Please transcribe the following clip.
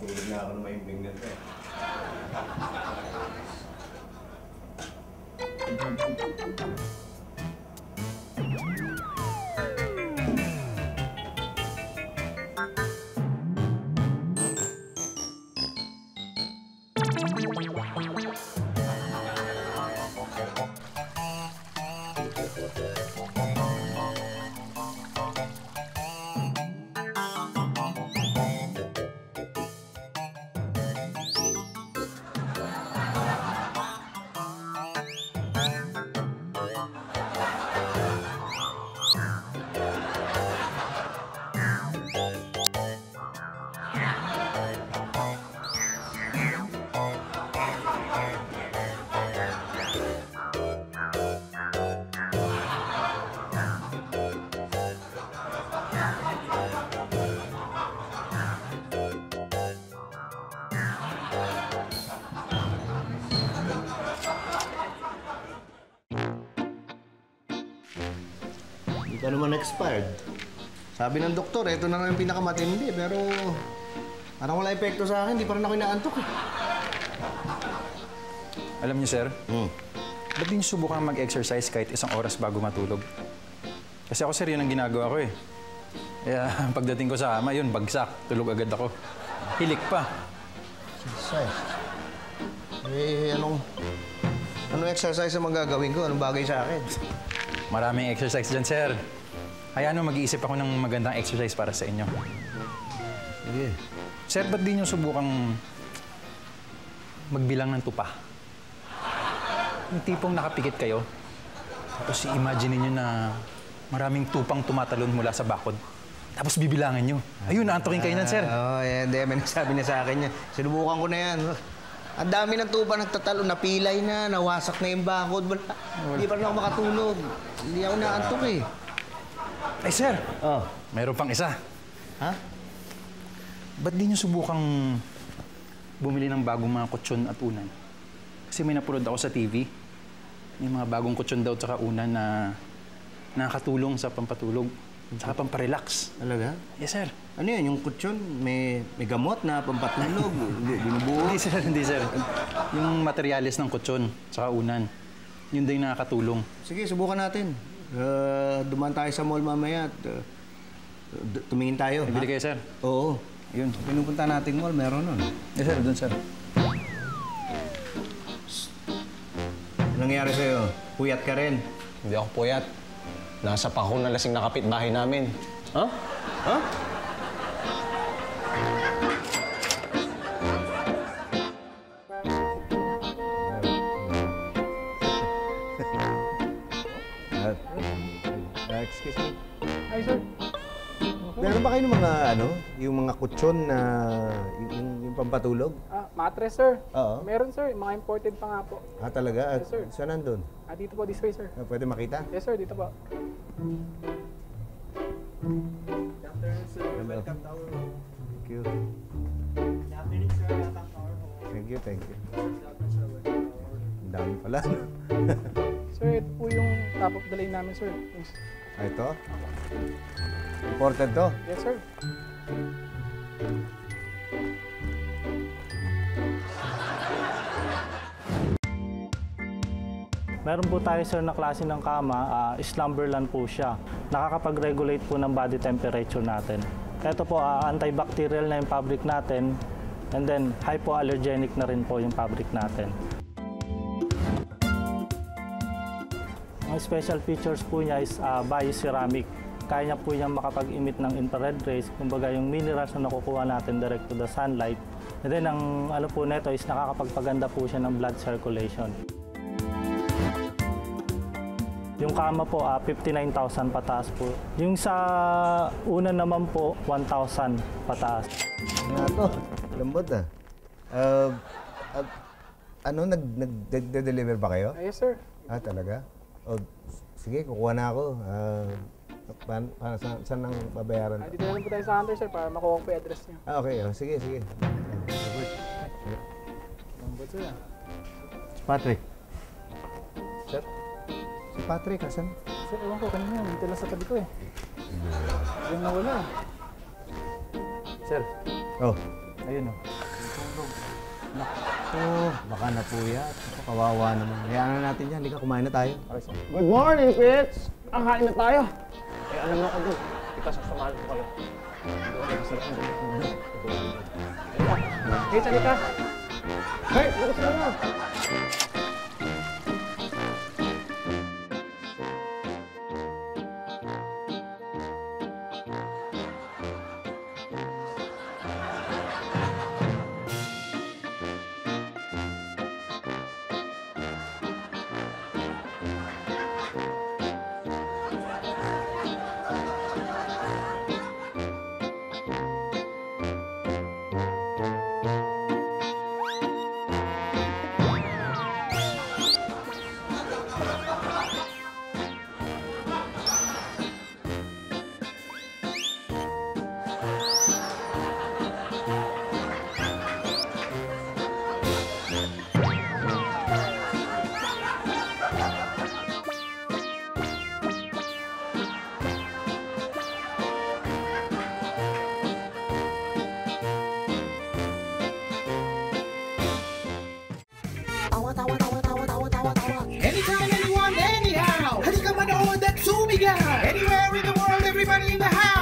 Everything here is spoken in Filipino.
Natulog na ako ng maimbing nito eh. Hindi ka naman expired. Sabi ng doktor, ito na lang yung pinakamatindi, pero parang wala epekto sa akin, hindi pa rin ako inaantok eh. Alam niyo, sir, ba't di niyo subukan mag-exercise kahit isang oras bago matulog? Kasi ako, sir, yun ang ginagawa ko eh. Kaya pagdating ko sa kama, yun, bagsak. Tulog agad ako. Hilik pa. Exercise? Anong exercise ang magagawin ko? Anong bagay sa akin? Maraming exercise dyan, sir. Hayaan mo, mag-iisip ako ng magandang exercise para sa inyo. Sige. Sir, ba't di niyo subukang magbilang ng tupa? Yung tipong nakapikit kayo, tapos i-imagine niyo na maraming tupang tumatalon mula sa bakod. Tapos bibilangan niyo. Ayun, naantokin kayo nan, sir. Oo, hindi. May nagsabi na sa akin yan. Sinubukan ko na yan. Ang dami ng tupa nagtatalon, napilay na, nawasak na yung bakod. Hindi pa rin ako makatulog. Hindi ako naantok eh. Ay, sir! Oh. Meron pang isa. Ha? Ba't di niyo subukang bumili ng bagong mga kutsyon at unan? Kasi may napulod ako sa TV. May mga bagong kutsyon daw at unan na nakakatulong sa pampatulog. Tsaka pamparelax. Talaga? Yes, sir. Ano yun? Yung kutsyon, may gamot na pampatulog? Binubuo? Hindi, sir. Hindi, sir. Yung materyales ng kutsyon tsaka unan. Yun din nakakatulong. Sige, subukan natin. Dumaan tayo sa mall mamaya at tumingin tayo. Bibili kayo, sir? Oo. Yun. Pinupunta nating mall, meron nun. Yes, sir. Doon, sir. Anong nangyari sa'yo? Puyat ka rin? Hindi ako puyat. Nasa pako na lasing na kapitbahay namin. Ha? Ha? Excuse me. Hi, sir. Meron ba kayo ng mga, yung mga kutsyon na, yung pampatulog? Mattress, sir. Oo. Meron, sir. Mga imported pa nga po. Talaga? Yes, sir. Saan nandun? Dito po, this way, sir. Pwede makita? Yes, sir. Dito po. Welcome to our home. Thank you. Thank you, thank you. Ang dami pala. Sir, ito po yung top of the line namin, sir. Ito? Important to? Yes, sir. Meron po tayo, sir, na klase ng kama, Slumberland po siya. Nakakapag-regulate po ng body temperature natin. Ito po, antibacterial na yung fabric natin, and then hypoallergenic na rin po yung fabric natin. Ang special features po niya is bioceramic. Kaya niya po niyang makapag-emit ng infrared rays, kumbaga yung minerals na nakukuha natin direct to the sunlight. And then ang ano po nito is nakakapagpaganda po siya ng blood circulation. Yung kama po, 59,000 pataas po. Yung sa una naman po, 1,000 pataas. Ano? Lambot ah. Nag-deliver ba kayo? Yes, sir. Talaga? Sige, kukuha na ako. Saan nang babayaran? Dito na lang po tayo sa counter, sir, para makuha ko po yung address niyo. Okay. Sige, sige. Lambot, sir. Patrick. Sir? Si Patrick, asan? Sir, ewan ko, kanina yan. Dito lang sa tabi ko eh. Diyan nawala. Sir. Oh. Ayun, oh. Baka napuyat. Kawawa naman. Hayaan na natin yan. Halika, kumain na tayo. Good morning, Fritz! Ang kain na tayo. Eh, alam mo ko doon. Ika sasamahan ko kayo. Hey, salita! Hey, bukas na na! Anytime, anyone, anyhow. Halika manood at sumigaw. Anywhere in the world, everybody in the house.